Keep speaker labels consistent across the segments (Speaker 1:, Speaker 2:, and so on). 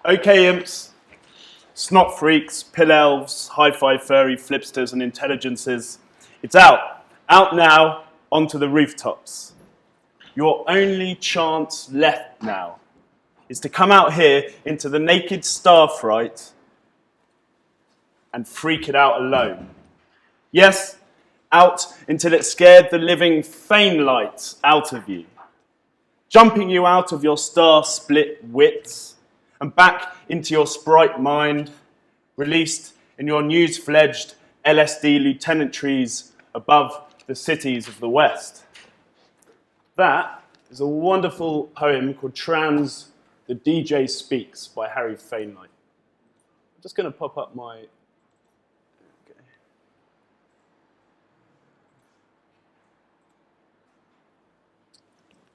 Speaker 1: Okay, imps, snot freaks, pill elves, hi-fi furry flipsters and intelligences. It's out now, onto the rooftops. Your only chance left now is to come out here into the naked starfright and freak it out alone. Yes, out until it scared the living Fainlight out of you, jumping you out of your star-split wits and back into your sprite mind, released in your news-fledged LSD lieutenantries above the cities of the West. That is a wonderful poem called Trans, the DJ Speaks by Harry Fainlight. I'm just going to pop up my... Okay.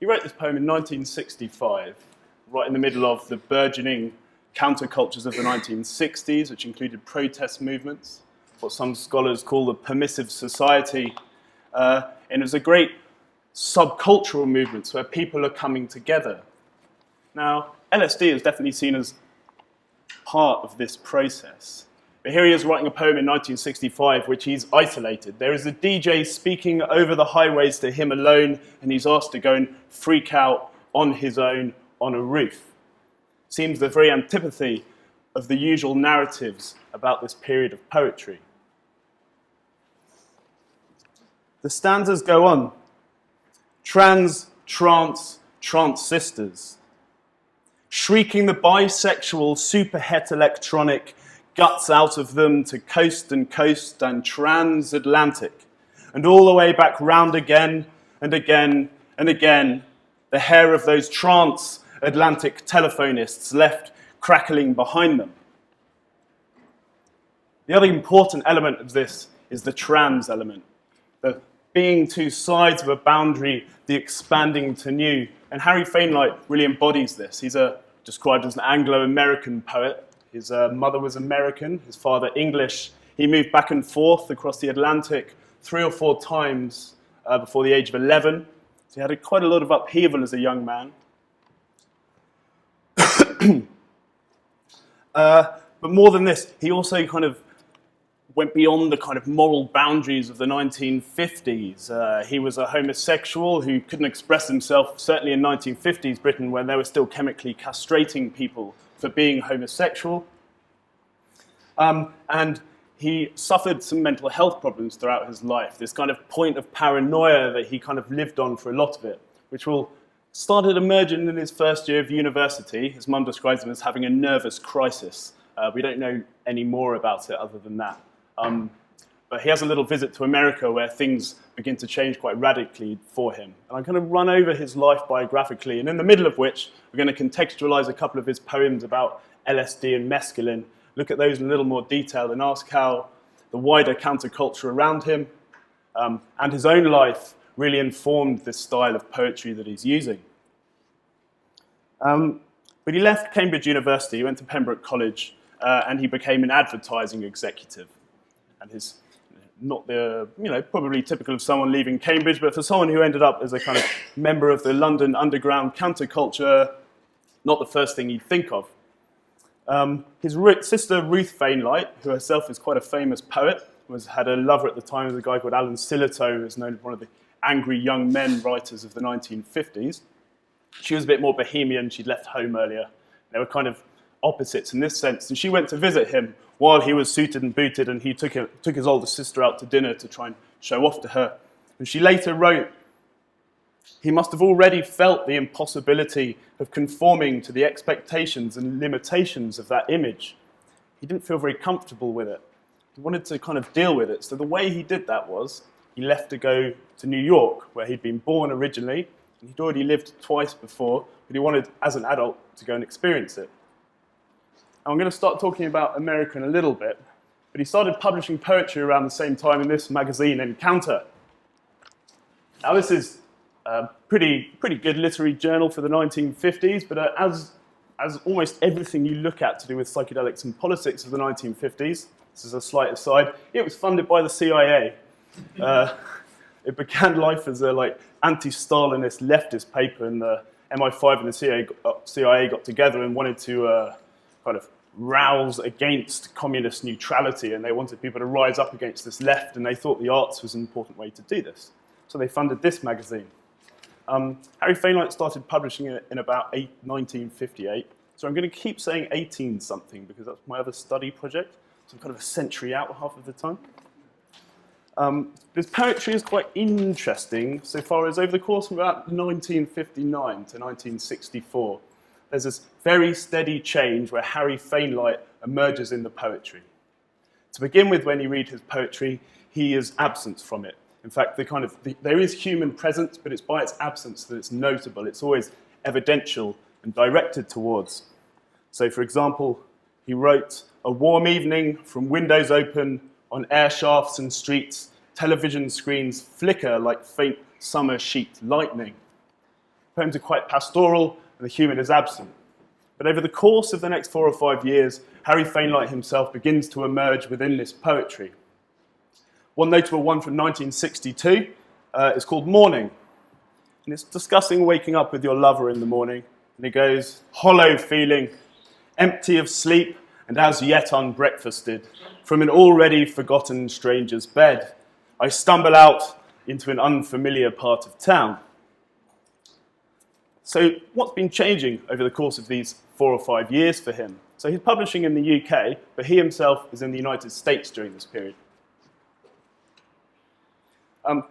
Speaker 1: He wrote this poem in 1965, right in the middle of the burgeoning countercultures of the 1960s, which included protest movements, what some scholars call the permissive society. And it was a great subcultural movement where people are coming together. Now, LSD is definitely seen as part of this process. But here he is writing a poem in 1965, which he's isolated. There is a DJ speaking over the highways to him alone, and he's asked to go and freak out on his own on a roof. Seems the very antipathy of the usual narratives about this period of poetry. The stanzas go on. Trans, trance, transistors. Shrieking the bisexual superhet electronic guts out of them to coast and transatlantic, and all the way back round again and again and again, the hair of those transatlantic telephonists left crackling behind them. The other important element of this is the trans element, the being two sides of a boundary, the expanding to new. And Harry Fainlight really embodies this. He's described as an Anglo-American poet. His mother was American, his father English. He moved back and forth across the Atlantic 3 or 4 times before the age of 11. So he had quite a lot of upheaval as a young man. But more than this, he also kind of went beyond the kind of moral boundaries of the 1950s. He was a homosexual who couldn't express himself, certainly in 1950s Britain, when they were still chemically castrating people for being homosexual. And he suffered some mental health problems throughout his life, this kind of point of paranoia that he kind of lived on for a lot of it, which started emerging in his first year of university. His mum describes him as having a nervous crisis. We don't know any more about it other than that. But he has a little visit to America where things begin to change quite radically for him. And I'm going to run over his life biographically, and in the middle of which, we're going to contextualize a couple of his poems about LSD and mescaline, look at those in a little more detail, and ask how the wider counterculture around him and his own life really informed this style of poetry that he's using. But he left Cambridge University, he went to Pembroke College, and he became an advertising executive. And his, not the, probably typical of someone leaving Cambridge, but for someone who ended up as a kind of member of the London underground counterculture, not the first thing you'd think of. His sister Ruth Fainlight, who herself is quite a famous poet, had a lover at the time, was a guy called Alan Sillitoe, who was known as one of the angry young men writers of the 1950s. She was a bit more bohemian, she'd left home earlier. They were kind of opposites in this sense, and she went to visit him while he was suited and booted, and he took his older sister out to dinner to try and show off to her. And she later wrote, he must have already felt the impossibility of conforming to the expectations and limitations of that image. He didn't feel very comfortable with it. He wanted to kind of deal with it. So the way he did that was he left to go to New York, where he'd been born originally, and he'd already lived twice before, but he wanted, as an adult, to go and experience it. I'm going to start talking about America in a little bit, but he started publishing poetry around the same time in this magazine, Encounter. Now this is a pretty good literary journal for the 1950s, but as almost everything you look at to do with psychedelics and politics of the 1950s, this is a slight aside, it was funded by the CIA. It began life as a anti-Stalinist leftist paper, and the MI5 and the CIA got together and wanted to kind of rouse against communist neutrality, and they wanted people to rise up against this left, and they thought the arts was an important way to do this. So they funded this magazine. Harry Fainlight started publishing it in about 1958. So I'm going to keep saying 18-something because that's my other study project. So I'm kind of a century out half of the time. His poetry is quite interesting so far as over the course of about 1959 to 1964, there's this very steady change where Harry Fainlight emerges in the poetry. To begin with, when you read his poetry, he is absent from it. In fact, there is human presence, but it's by its absence that it's notable. It's always evidential and directed towards. So, for example, he wrote, "A warm evening from windows open on air shafts and streets, television screens flicker like faint summer sheet lightning." Poems are quite pastoral, and the human is absent. But over the course of the next 4 or 5 years, Harry Fainlight himself begins to emerge within this poetry. One notable one from 1962 is called Morning. And it's discussing waking up with your lover in the morning. And it goes, "Hollow feeling, empty of sleep and as yet unbreakfasted, from an already forgotten stranger's bed, I stumble out into an unfamiliar part of town." So what's been changing over the course of these 4 or 5 years for him? So he's publishing in the UK, but he himself is in the United States during this period.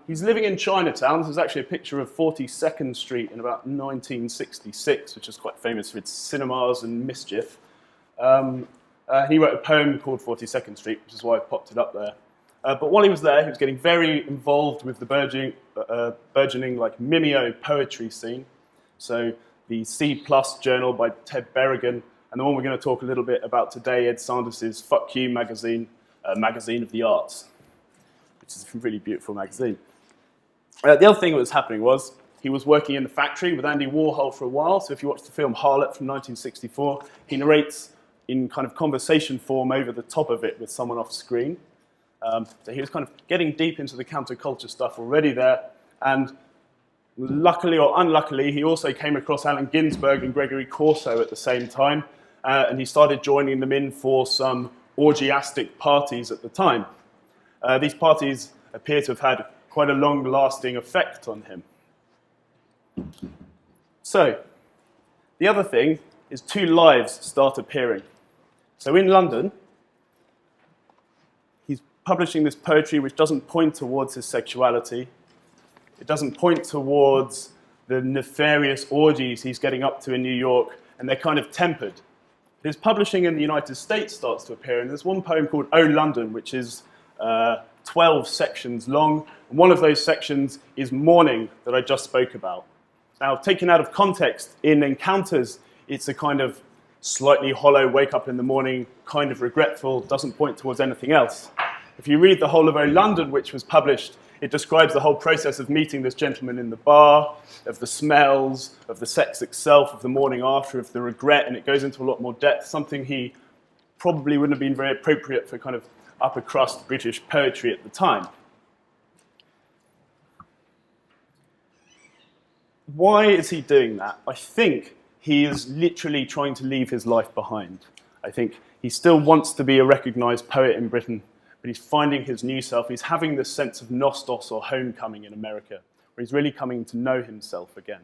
Speaker 1: He's living in Chinatown. There's actually a picture of 42nd Street in about 1966, which is quite famous for its cinemas and mischief. He wrote a poem called 42nd Street, which is why I popped it up there. But while he was there, he was getting very involved with the burgeoning like Mimeo poetry scene. So the C+ journal by Ted Berrigan, and the one we're going to talk a little bit about today, Ed Sanders' Fuck You magazine, Magazine of the Arts, which is a really beautiful magazine. The other thing that was happening was he was working in the factory with Andy Warhol for a while. So if you watch the film Harlot from 1964, he narrates in kind of conversation form over the top of it with someone off screen. So he was kind of getting deep into the counterculture stuff already there. And luckily or unluckily, he also came across Allen Ginsberg and Gregory Corso at the same time. And he started joining them in for some orgiastic parties at the time. These parties appear to have had quite a long-lasting effect on him. So, the other thing is 2 lives start appearing. So in London, he's publishing this poetry which doesn't point towards his sexuality. It doesn't point towards the nefarious orgies he's getting up to in New York, and they're kind of tempered. His publishing in the United States starts to appear, and there's one poem called Oh London, which is 12 sections long, and one of those sections is Morning that I just spoke about. Now, taken out of context, in Encounters, it's a kind of slightly hollow, wake up in the morning, kind of regretful, doesn't point towards anything else. If you read the whole of Oh London, which was published, it describes the whole process of meeting this gentleman in the bar, of the smells, of the sex itself, of the morning after, of the regret, and it goes into a lot more depth, something he probably wouldn't have been very appropriate for kind of upper crust British poetry at the time. Why is he doing that? I think he is literally trying to leave his life behind. I think he still wants to be a recognised poet in Britain, but he's finding his new self. He's having this sense of nostos or homecoming in America, where he's really coming to know himself again.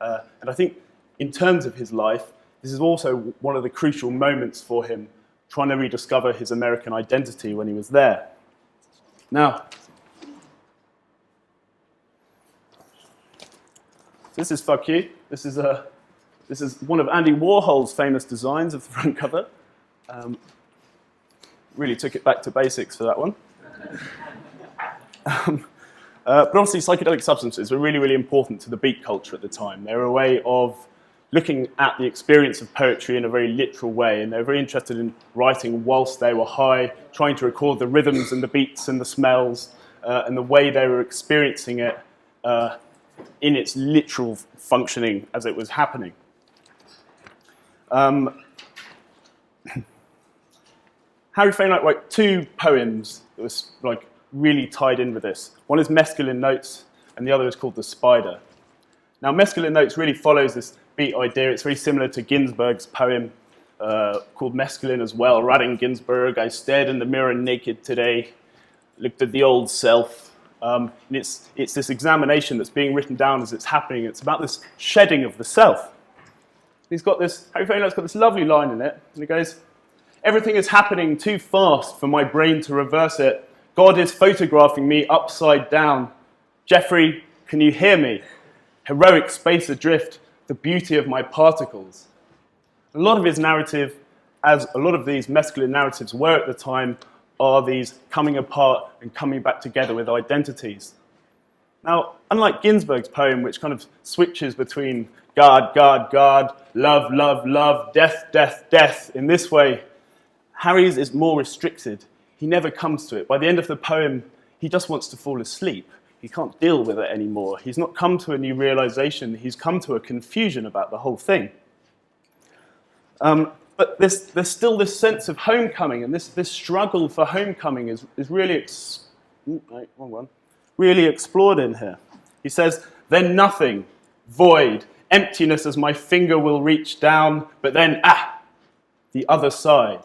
Speaker 1: And I think in terms of his life, this is also one of the crucial moments for him, trying to rediscover his American identity when he was there. Now, this is Fuck You. This is one of Andy Warhol's famous designs of the front cover. Really took it back to basics for that one. But obviously, psychedelic substances were really, really important to the beat culture at the time. They were a way of looking at the experience of poetry in a very literal way, and they were very interested in writing whilst they were high, trying to record the rhythms and the beats and the smells and the way they were experiencing it in its literal functioning as it was happening. Harry Fainlight wrote 2 poems that was like really tied in with this. One is Mescaline Notes, and the other is called The Spider. Now, Mescaline Notes really follows this beat idea. It's very similar to Ginsberg's poem. called Mescaline as well, Allen Ginsberg. I stared in the mirror naked today, looked at the old self. And it's this examination that's being written down as it's happening. It's about this shedding of the self. Harry Fainlight's got this lovely line in it, and he goes, "Everything is happening too fast for my brain to reverse it. God is photographing me upside down. Geoffrey, can you hear me? Heroic space adrift, the beauty of my particles." A lot of his narrative, as a lot of these mescaline narratives were at the time, are these coming apart and coming back together with identities. Now, unlike Ginsberg's poem, which kind of switches between God, God, God, love, love, love, death, death, death, in this way, Harry's is more restricted. He never comes to it. By the end of the poem, he just wants to fall asleep. He can't deal with it anymore. He's not come to a new realization. He's come to a confusion about the whole thing. But there's still this sense of homecoming, and this struggle for homecoming is really really explored in here. He says, "Then nothing, void, emptiness as my finger will reach down, but then, the other side,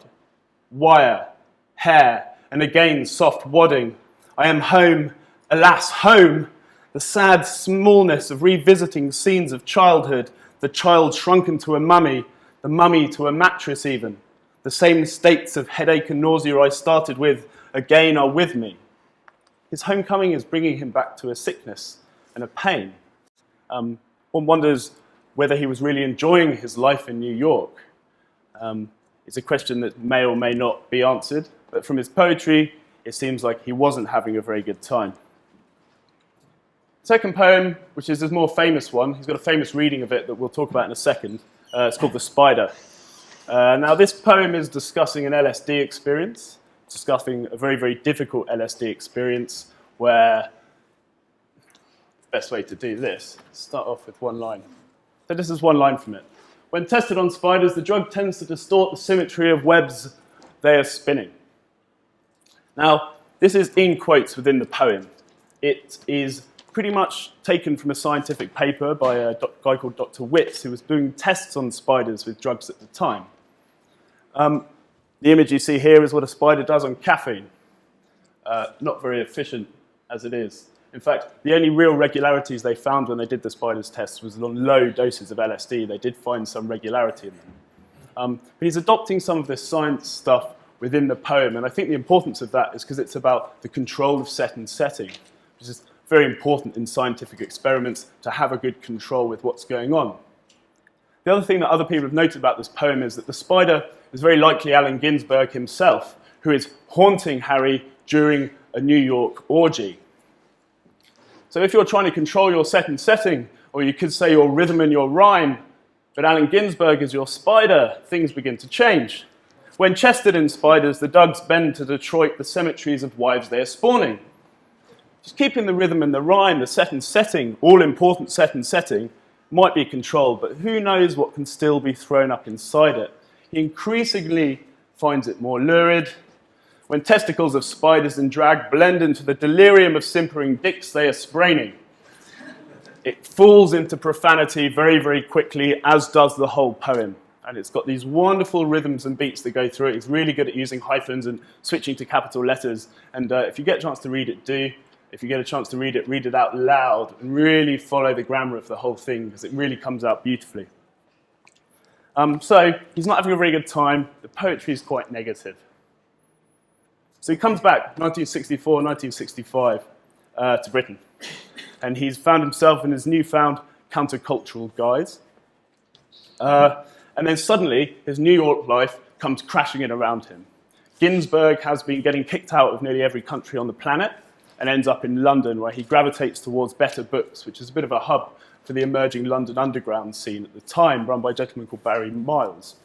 Speaker 1: wire, hair, and again soft wadding. I am home, alas, home, the sad smallness of revisiting scenes of childhood, the child shrunken to a mummy, the mummy to a mattress even. The same states of headache and nausea I started with again are with me." His homecoming is bringing him back to a sickness and a pain. One wonders whether he was really enjoying his life in New York. It's a question that may or may not be answered, but from his poetry, it seems like he wasn't having a very good time. Second poem, which is his more famous one, he's got a famous reading of it that we'll talk about in a second. It's called The Spider. Now, this poem is discussing an LSD experience, discussing a very, very difficult LSD experience where the best way to do this, start off with one line. So this is one line from it. "When tested on spiders, the drug tends to distort the symmetry of webs they are spinning." Now, this is in quotes within the poem. It is pretty much taken from a scientific paper by a guy called Dr. Witts, who was doing tests on spiders with drugs at the time. The image you see here is what a spider does on caffeine. Not very efficient as it is. In fact, the only real regularities they found when they did the spiders' tests was on low doses of LSD. They did find some regularity in them. But he's adopting some of this science stuff within the poem, and I think the importance of that is because it's about the control of set and setting, which is very important in scientific experiments to have a good control with what's going on. The other thing that other people have noted about this poem is that the spider is very likely Allen Ginsberg himself, who is haunting Harry during a New York orgy. So if you're trying to control your set and setting, or you could say your rhythm and your rhyme, but Allen Ginsberg is your spider, things begin to change. When chested in spiders, the dugs bend to Detroit the cemeteries of wives they are spawning. Just keeping the rhythm and the rhyme, the set and setting, all-important set and setting, might be controlled, but who knows what can still be thrown up inside it. He increasingly finds it more lurid. When testicles of spiders and drag blend into the delirium of simpering dicks they are spraining, it falls into profanity very, very quickly, as does the whole poem. And it's got these wonderful rhythms and beats that go through it. He's really good at using hyphens and switching to capital letters. And if you get a chance to read it, do. If you get a chance to read it out loud and really follow the grammar of the whole thing, because it really comes out beautifully. So he's not having a very good time. The poetry is quite negative. So he comes back, 1964, 1965, to Britain. And he's found himself in his newfound countercultural guise. And then suddenly, his New York life comes crashing in around him. Ginsberg has been getting kicked out of nearly every country on the planet and ends up in London, where he gravitates towards Better Books, which is a bit of a hub for the emerging London underground scene at the time, run by a gentleman called Barry Miles.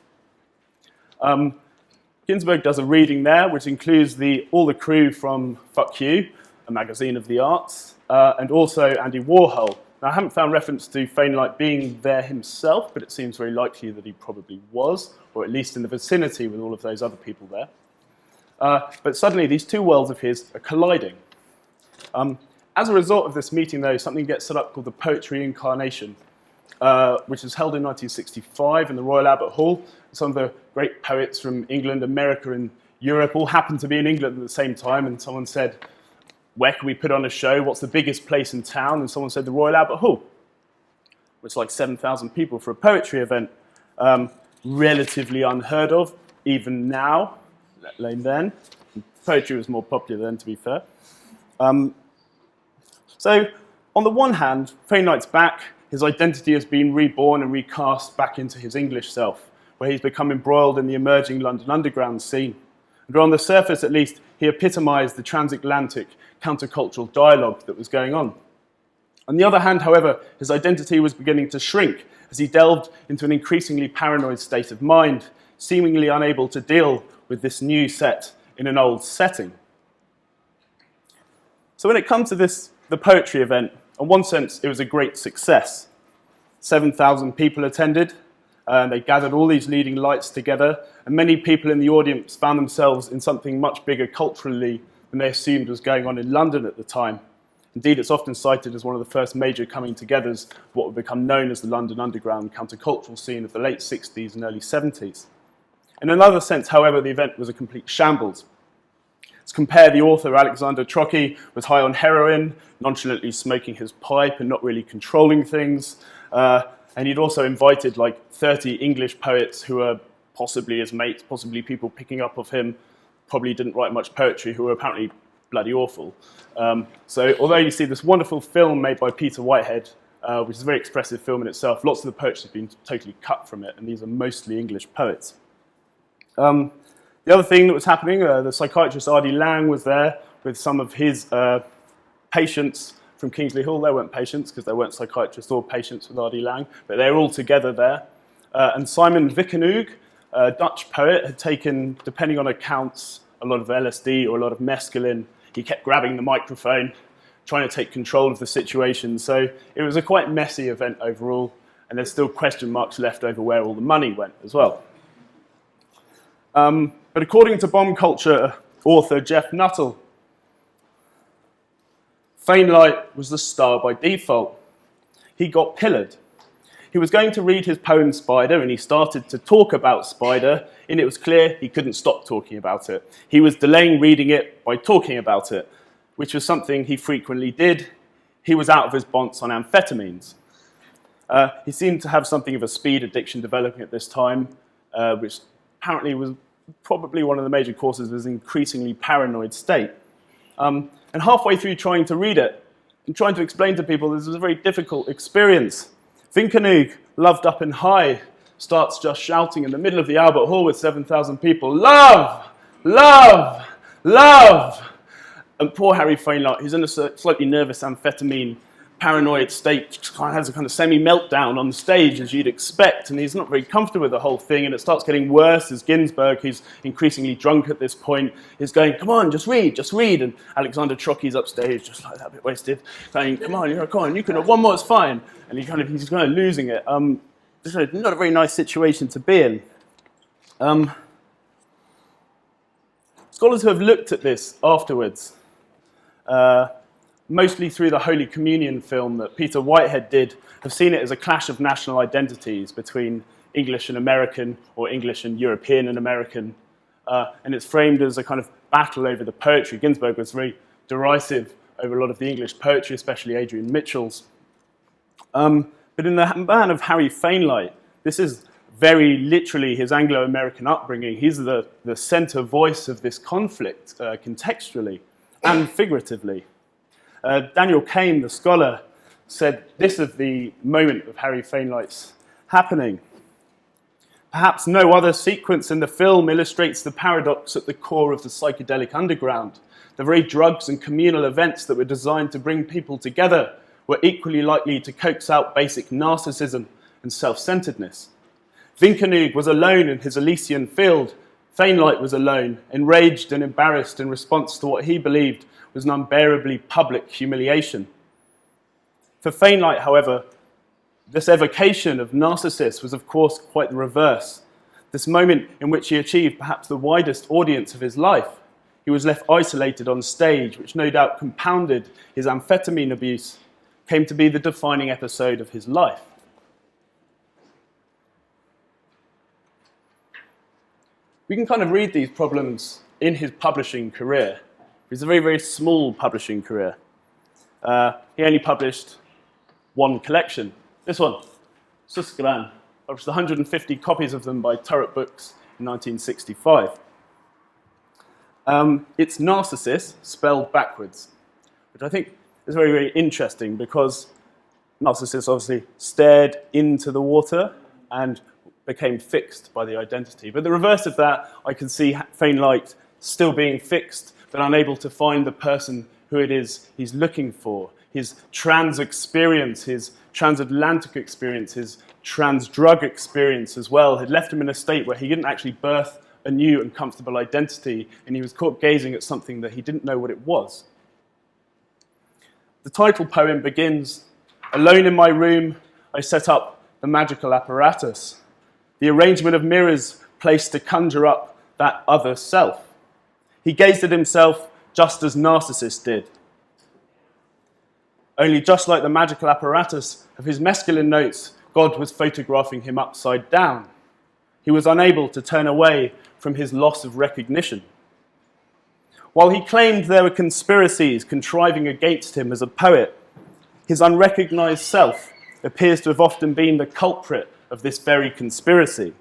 Speaker 1: Ginsberg does a reading there, which includes all the crew from Fuck You, a magazine of the arts, and also Andy Warhol. Now, I haven't found reference to Fainlight being there himself, but it seems very likely that he probably was, or at least in the vicinity with all of those other people there. But suddenly, these two worlds of his are colliding. As a result of this meeting, though, something gets set up called the Poetry Incarnation, which was held in 1965 in the Royal Albert Hall. Some of the great poets from England, America, and Europe all happened to be in England at the same time, and someone said, where can we put on a show? What's the biggest place in town? And someone said the Royal Albert Hall, which is like 7,000 people for a poetry event. Relatively unheard of, even now, let alone then. Poetry was more popular then, to be fair. So, on the one hand, Fainlight's back. His identity has been reborn and recast back into his English self, where he's become embroiled in the emerging London underground scene. And on the surface, at least, he epitomised the transatlantic countercultural dialogue that was going on. On the other hand, however, his identity was beginning to shrink as he delved into an increasingly paranoid state of mind, seemingly unable to deal with this new set in an old setting. So when it comes to the poetry event, in one sense, it was a great success. 7,000 people attended, and they gathered all these leading lights together, and many people in the audience found themselves in something much bigger culturally than they assumed was going on in London at the time. Indeed, it's often cited as one of the first major coming-togethers of what would become known as the London underground countercultural scene of the late 60s and early 70s. In another sense, however, the event was a complete shambles. Let's compare the author, Alexander Trocky, was high on heroin, nonchalantly smoking his pipe and not really controlling things. And he'd also invited like 30 English poets who were possibly his mates, possibly people picking up of him, probably didn't write much poetry, who were apparently bloody awful. So although you see this wonderful film made by Peter Whitehead, which is a very expressive film in itself, lots of the poetry have been totally cut from it, and these are mostly English poets. The other thing that was happening, the psychiatrist R.D. Laing was there with some of his patients from Kingsley Hall. They weren't patients because they weren't psychiatrists or patients with R.D. Laing, but they were all together there. And Simon Vickenhoog, a Dutch poet, had taken, depending on accounts, a lot of LSD or a lot of mescaline. He kept grabbing the microphone, trying to take control of the situation. So it was a quite messy event overall, and there's still question marks left over where all the money went as well. But according to bomb culture author Jeff Nuttall, Fainlight was the star by default. He got pillared. He was going to read his poem Spider, and he started to talk about Spider, and it was clear he couldn't stop talking about it. He was delaying reading it by talking about it, which was something he frequently did. He was out of his bonds on amphetamines. He seemed to have something of a speed addiction developing at this time, which apparently was probably one of the major causes of his increasingly paranoid state. And halfway through trying to read it and trying to explain to people this was a very difficult experience, Vickenhoog, loved up and high, starts just shouting in the middle of the Albert Hall with 7,000 people, "Love! Love! Love!" And poor Harry Fainlight, who's in a slightly nervous amphetamine, paranoid state, has a kind of semi-meltdown on the stage, as you'd expect, and he's not very comfortable with the whole thing, and it starts getting worse as Ginsberg, who's increasingly drunk at this point, is going, "Come on, just read, and Alexander Trocky's upstage, just like that, a bit wasted, saying, come on, you can have one more, it's fine," and he's kind of losing it. It's not a very nice situation to be in. Scholars who have looked at this afterwards, mostly through the Holy Communion film that Peter Whitehead did, have seen it as a clash of national identities between English and American, or English and European and American, and it's framed as a kind of battle over the poetry. Ginsberg was very derisive over a lot of the English poetry, especially Adrian Mitchell's. But in the man of Harry Fainlight, this is very literally his Anglo-American upbringing. He's the centre voice of this conflict, contextually and figuratively. Daniel Kane, the scholar, said this of the moment of Harry Fainlight's happening: "Perhaps no other sequence in the film illustrates the paradox at the core of the psychedelic underground. The very drugs and communal events that were designed to bring people together were equally likely to coax out basic narcissism and self-centeredness. Vickenhoog was alone in his Elysian field. Fainlight was alone, enraged and embarrassed in response to what he believed was an unbearably public humiliation. For Fainlight, however, this evocation of Narcissus was of course quite the reverse. This moment in which he achieved perhaps the widest audience of his life. He was left isolated on stage, which no doubt compounded his amphetamine abuse, came to be the defining episode of his life." we can kind of read these problems in his publishing career. It's a very, very small publishing career. He only published one collection. This one, Mescaline, published 150 copies of them by Turret Books in 1965. It's Narcissus, spelled backwards, which I think is very, very interesting because Narcissus obviously stared into the water and became fixed by the identity. But the reverse of that, I can see Fainlight still being fixed, but unable to find the person who it is he's looking for. His trans experience, his transatlantic experience, his trans-drug experience as well had left him in a state where he didn't actually birth a new and comfortable identity, and he was caught gazing at something that he didn't know what it was. The title poem begins, "Alone in my room, I set up the magical apparatus, the arrangement of mirrors placed to conjure up that other self. He gazed at himself just as Narcissus did. Only just like the magical apparatus of his Mescaline Notes, God was photographing him upside down. He was unable to turn away from his loss of recognition. While he claimed there were conspiracies contriving against him as a poet, his unrecognized self appears to have often been the culprit of this very conspiracy.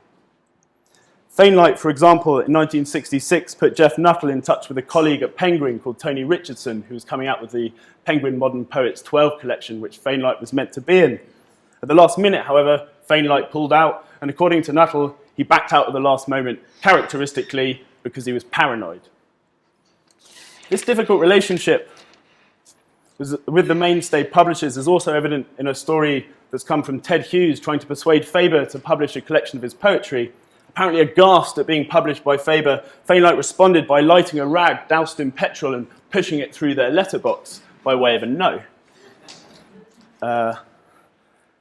Speaker 1: Fainlight, for example, in 1966 put Jeff Nuttall in touch with a colleague at Penguin called Tony Richardson, who was coming out with the Penguin Modern Poets 12 collection, which Fainlight was meant to be in. At the last minute, however, Fainlight pulled out, and according to Nuttall, he backed out at the last moment, characteristically because he was paranoid. This difficult relationship with the mainstay publishers is also evident in a story that's come from Ted Hughes trying to persuade Faber to publish a collection of his poetry. Apparently aghast at being published by Faber, Fainlight responded by lighting a rag doused in petrol and pushing it through their letterbox by way of a no.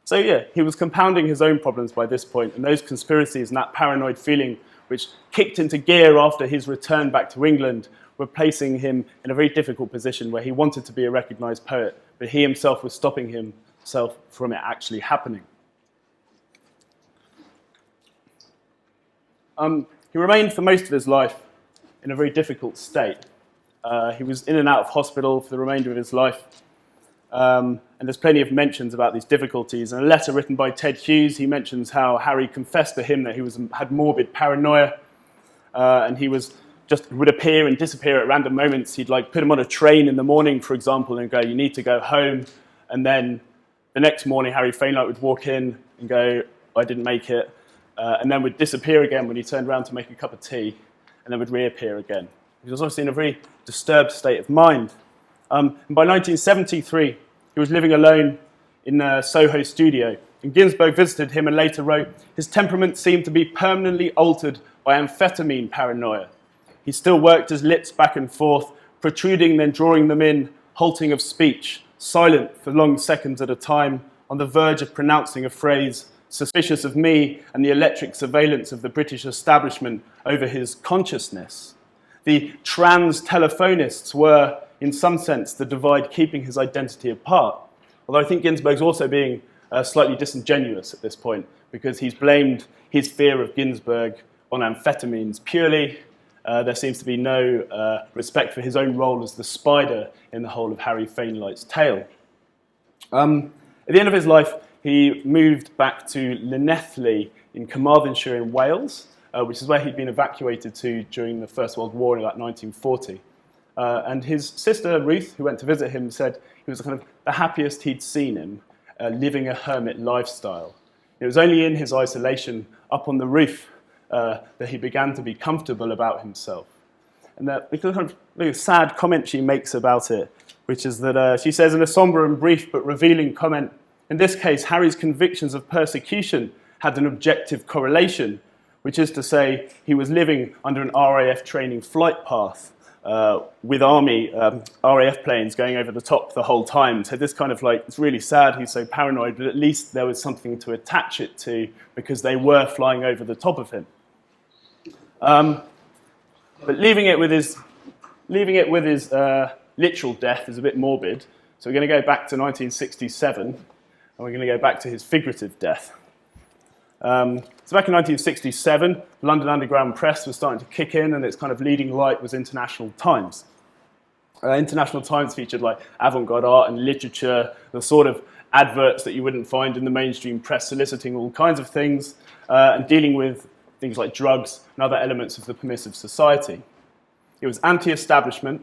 Speaker 1: So yeah, he was compounding his own problems by this point, and those conspiracies and that paranoid feeling which kicked into gear after his return back to England were placing him in a very difficult position where he wanted to be a recognised poet, but he himself was stopping himself from it actually happening. He remained for most of his life in a very difficult state. He was in and out of hospital for the remainder of his life. And there's plenty of mentions about these difficulties. In a letter written by Ted Hughes, he mentions how Harry confessed to him that he had morbid paranoia, and he would appear and disappear at random moments. He'd put him on a train in the morning, for example, and go, "You need to go home." And then the next morning, Harry Fainlight would walk in and go, "I didn't make it," and then would disappear again when he turned around to make a cup of tea, and then would reappear again. He was obviously in a very disturbed state of mind. And by 1973, he was living alone in a Soho studio. And Ginsberg visited him and later wrote, "His temperament seemed to be permanently altered by amphetamine paranoia. He still worked his lips back and forth, protruding, then drawing them in, halting of speech, silent for long seconds at a time, on the verge of pronouncing a phrase, suspicious of me and the electric surveillance of the British establishment over his consciousness. The trans-telephonists were, in some sense, the divide keeping his identity apart." Although I think Ginsberg's also being slightly disingenuous at this point, because he's blamed his fear of Ginsberg on amphetamines purely. There seems to be no respect for his own role as the spider in the whole of Harry Fainlight's tale. At the end of his life, he moved back to Llanelli in Carmarthenshire in Wales, which is where he'd been evacuated to during the First World War in about 1940. And his sister, Ruth, who went to visit him, said he was kind of the happiest he'd seen him, living a hermit lifestyle. It was only in his isolation up on the roof that he began to be comfortable about himself. And the kind of really sad comment she makes about it, which is that she says in a sombre and brief but revealing comment, "In this case, Harry's convictions of persecution had an objective correlation, which is to say he was living under an RAF training flight path with RAF planes going over the top the whole time. So this kind of it's really sad he's so paranoid, but at least there was something to attach it to because they were flying over the top of him." But leaving it with his literal death is a bit morbid. So we're going to go back to 1967, and we're going to go back to his figurative death. So So back in 1967, the London Underground press was starting to kick in, and its kind of leading light was International Times. International Times featured like avant-garde art and literature, the sort of adverts that you wouldn't find in the mainstream press, soliciting all kinds of things and dealing with things like drugs and other elements of the permissive society. It was anti-establishment,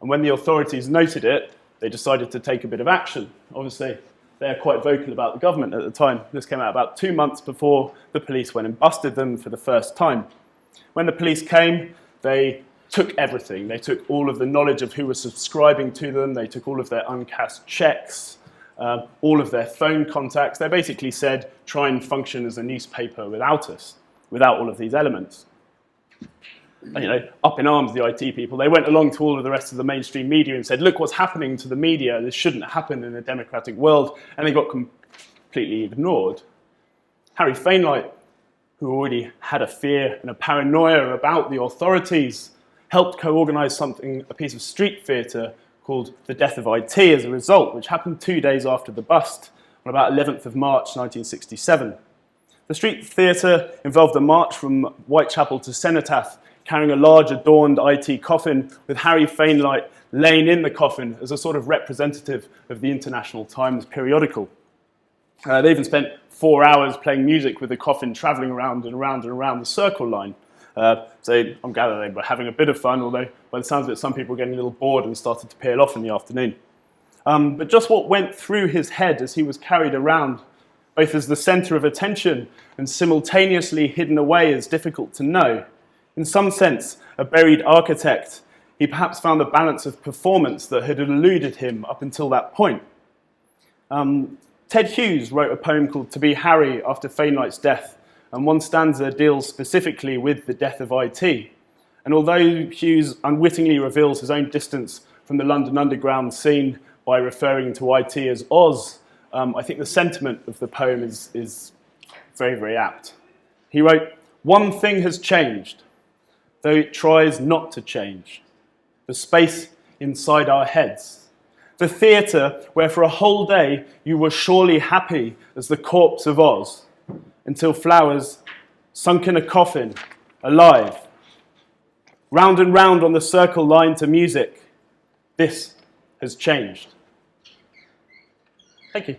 Speaker 1: and when the authorities noted it, they decided to take a bit of action. Obviously, they're quite vocal about the government at the time. This came out about 2 months before the police went and busted them for the first time. When the police came, they took everything. They took all of the knowledge of who was subscribing to them. They took all of their uncashed checks, all of their phone contacts. They basically said, try and function as a newspaper without us, without all of these elements. And, you know, up in arms, the IT people, they went along to all of the rest of the mainstream media and said, look what's happening to the media. This shouldn't happen in a democratic world. And they got completely ignored. Harry Fainlight, who already had a fear and a paranoia about the authorities, helped co-organize a piece of street theatre called the Death of Idt as a result, which happened 2 days after the bust, on about 11th of March 1967. The street theatre involved a march from Whitechapel to Cenotaph, carrying a large adorned IT coffin with Harry Fainlight laying in the coffin as a sort of representative of the International Times periodical. They even spent 4 hours playing music with the coffin travelling around and around and around the circle line. So I'm gathering they were having a bit of fun, although by the sounds of it, some people were getting a little bored and started to peel off in the afternoon. But just what went through his head as he was carried around, both as the centre of attention and simultaneously hidden away, is difficult to know. In some sense, a buried architect, he perhaps found the balance of performance that had eluded him up until that point. Ted Hughes wrote a poem called To Be Harry after Fainlight's death, and one stanza deals specifically with the death of Idt. And although Hughes unwittingly reveals his own distance from the London Underground scene by referring to Idt as Oz, I think the sentiment of the poem is very, very apt. He wrote, "One thing has changed, though it tries not to change. The space inside our heads. The theatre where for a whole day you were surely happy as the corpse of Oz, until flowers sunk in a coffin, alive. Round and round on the circle line to music. This has changed." Thank you.